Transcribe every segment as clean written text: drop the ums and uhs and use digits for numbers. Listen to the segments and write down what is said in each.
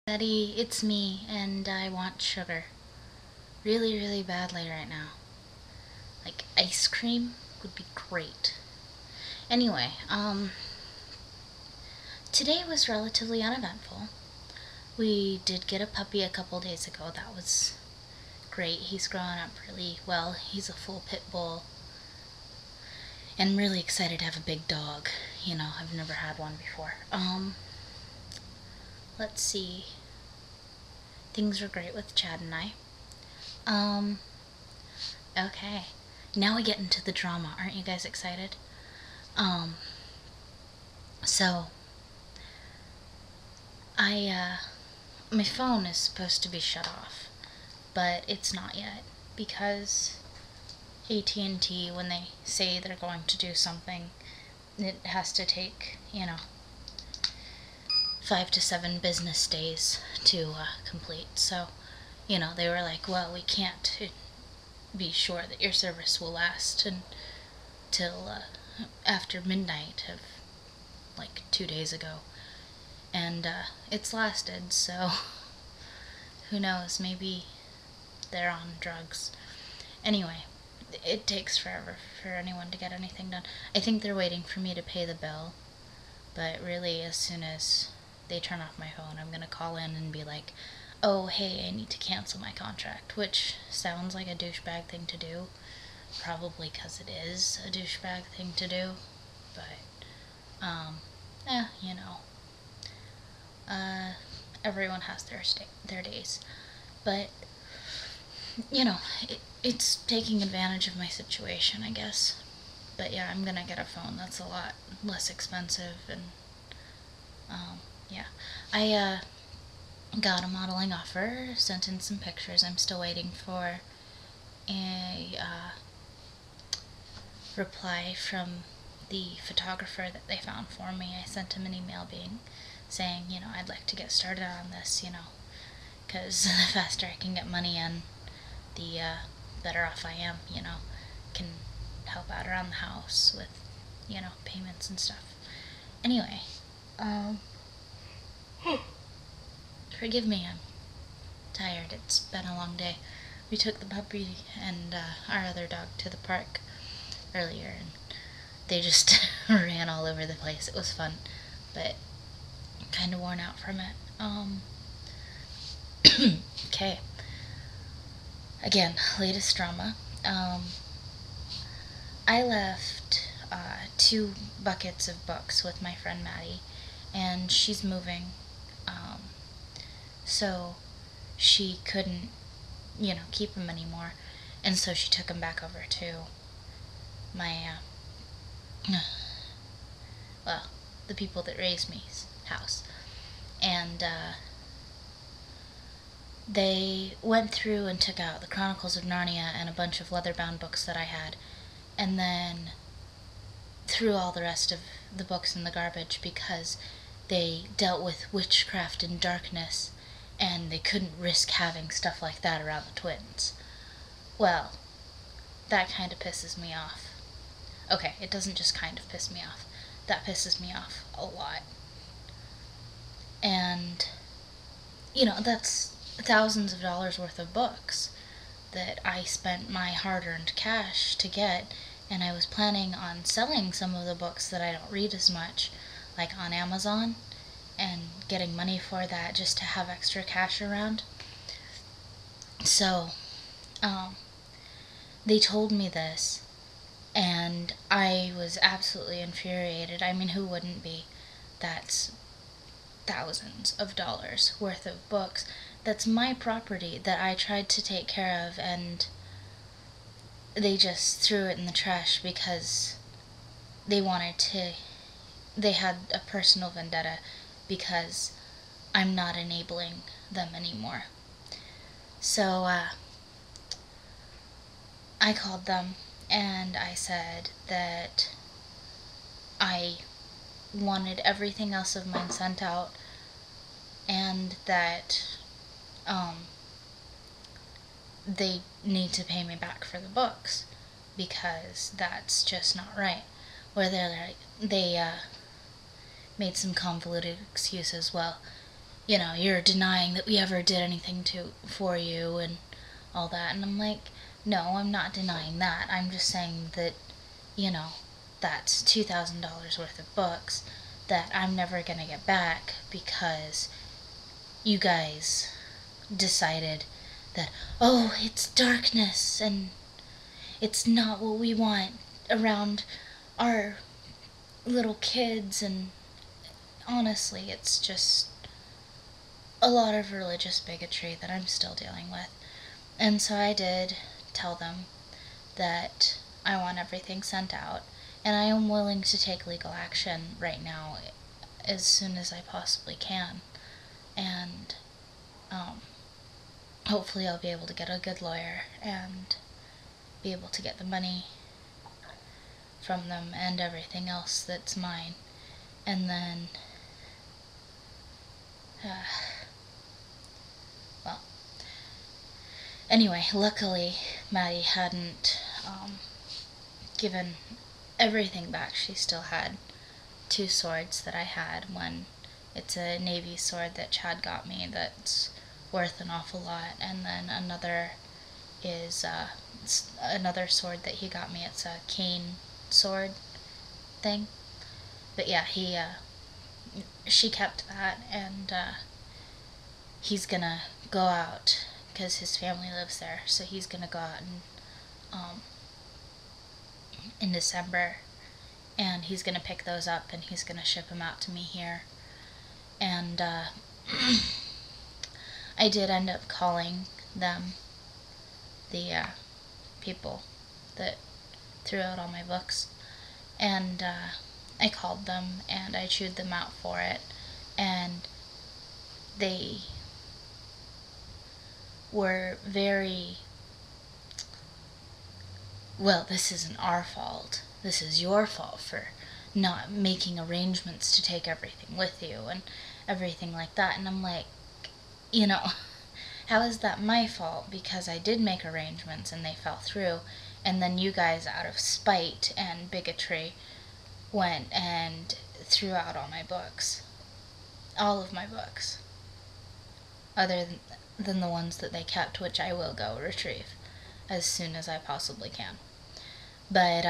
Daddy, it's me, and I want sugar. Really, really badly right now. Like, ice cream would be great. Anyway, today was relatively uneventful. We did get a puppy a couple days ago. That was great. He's growing up really well. He's a full pit bull. And really excited to have a big dog. You know, I've never had one before. Let's see. Things were great with Chad and I. Okay. Now we get into the drama. Aren't you guys excited? Um, so, my phone is supposed to be shut off, but it's not yet because AT&T, when they say they're going to do something, it has to take, 5 to 7 business days to complete. So, they were like, well, we can't be sure that your service will last until after midnight of like 2 days ago. And it's lasted, so who knows, maybe they're on drugs. Anyway, it takes forever for anyone to get anything done. I think they're waiting for me to pay the bill, but really as soon as they turn off my phone, I'm gonna call in and be like, oh, hey, I need to cancel my contract, which sounds like a douchebag thing to do, probably because it is a douchebag thing to do, but, you know, everyone has their days, but, it's taking advantage of my situation, I guess. But yeah, I'm gonna get a phone that's a lot less expensive, and yeah. I got a modeling offer, sent in some pictures. I'm still waiting for a reply from the photographer that they found for me. I sent him an email saying, I'd like to get started on this, because the faster I can get money in, the better off I am, can help out around the house with, payments and stuff. Anyway, forgive me, I'm tired. It's been a long day. We took the puppy and our other dog to the park earlier, and they just ran all over the place. It was fun, but kind of worn out from it. Okay. Again, latest drama. I left 2 buckets of books with my friend Maddie, and she's moving, so she couldn't, keep them anymore, and so she took them back over to my, well, the people that raised me's house, and they went through and took out the Chronicles of Narnia and a bunch of leather-bound books that I had, and then threw all the rest of the books in the garbage because they dealt with witchcraft and darkness, and they couldn't risk having stuff like that around the twins. Well, that kind of pisses me off. Okay, it doesn't just kind of piss me off. That pisses me off a lot. And, that's thousands of dollars worth of books that I spent my hard-earned cash to get, and I was planning on selling some of the books that I don't read as much, like on Amazon, and getting money for that just to have extra cash around. So, they told me this, and I was absolutely infuriated. I mean, who wouldn't be? That's thousands of dollars worth of books. That's my property that I tried to take care of, and they just threw it in the trash because they had a personal vendetta because I'm not enabling them anymore. So, I called them and I said that I wanted everything else of mine sent out, and that they need to pay me back for the books because that's just not right. Where they made some convoluted excuses. Well, you're denying that we ever did anything for you and all that. And I'm like, no, I'm not denying that. I'm just saying that, that's $2,000 worth of books that I'm never gonna get back because you guys decided that, oh, it's darkness and it's not what we want around our little kids. And honestly, it's just a lot of religious bigotry that I'm still dealing with. And so I did tell them that I want everything sent out, and I am willing to take legal action right now as soon as I possibly can. And hopefully I'll be able to get a good lawyer and be able to get the money from them and everything else that's mine. And then, well, anyway, luckily Maddie hadn't given everything back. She still had 2 swords that I had. One, it's a navy sword that Chad got me that's worth an awful lot, and then another is another sword that he got me. It's a cane sword thing. But yeah, she kept that, and he's gonna go out because his family lives there, so he's gonna go out in December, and he's gonna pick those up and he's gonna ship them out to me here. And I did end up calling them, the people that threw out all my books, and I called them and I chewed them out for it, and they were very, well, this isn't our fault, this is your fault for not making arrangements to take everything with you and everything like that. And I'm like, how is that my fault? Because I did make arrangements and they fell through, and then you guys, out of spite and bigotry, went and threw out all my books. All of my books. Other than the ones that they kept, which I will go retrieve as soon as I possibly can. But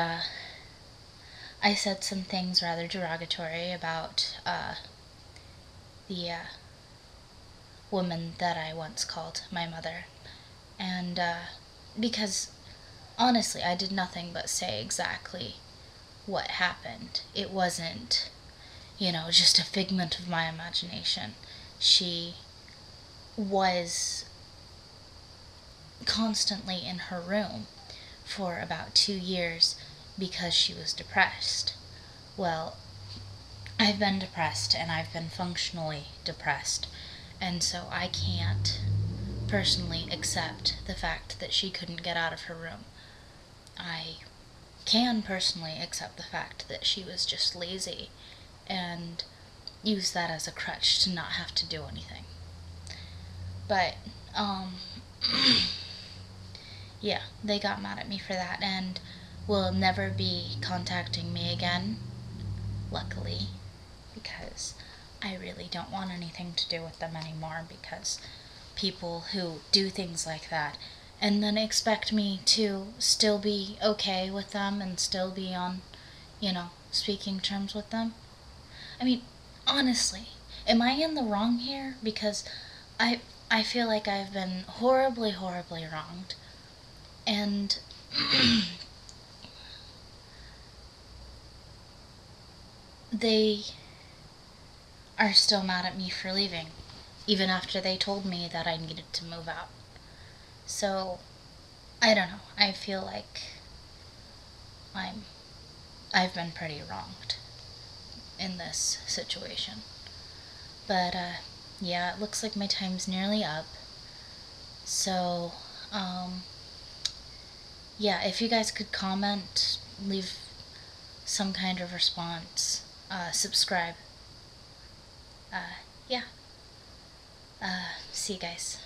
I said some things rather derogatory about the woman that I once called my mother. And because honestly, I did nothing but say exactly what happened. It wasn't, just a figment of my imagination. She was constantly in her room for about 2 years because she was depressed. Well, I've been depressed and I've been functionally depressed, and so I can't personally accept the fact that she couldn't get out of her room. I can personally accept the fact that she was just lazy and use that as a crutch to not have to do anything. But yeah, they got mad at me for that and will never be contacting me again, luckily, because I really don't want anything to do with them anymore, because people who do things like that and then expect me to still be okay with them and still be on, speaking terms with them. I mean, honestly, am I in the wrong here? Because I feel like I've been horribly, horribly wronged. And they are still mad at me for leaving, even after they told me that I needed to move out. So, I don't know. I feel like I've been pretty wronged in this situation. But, yeah, it looks like my time's nearly up. So, yeah, if you guys could comment, leave some kind of response, subscribe. Yeah. See you guys.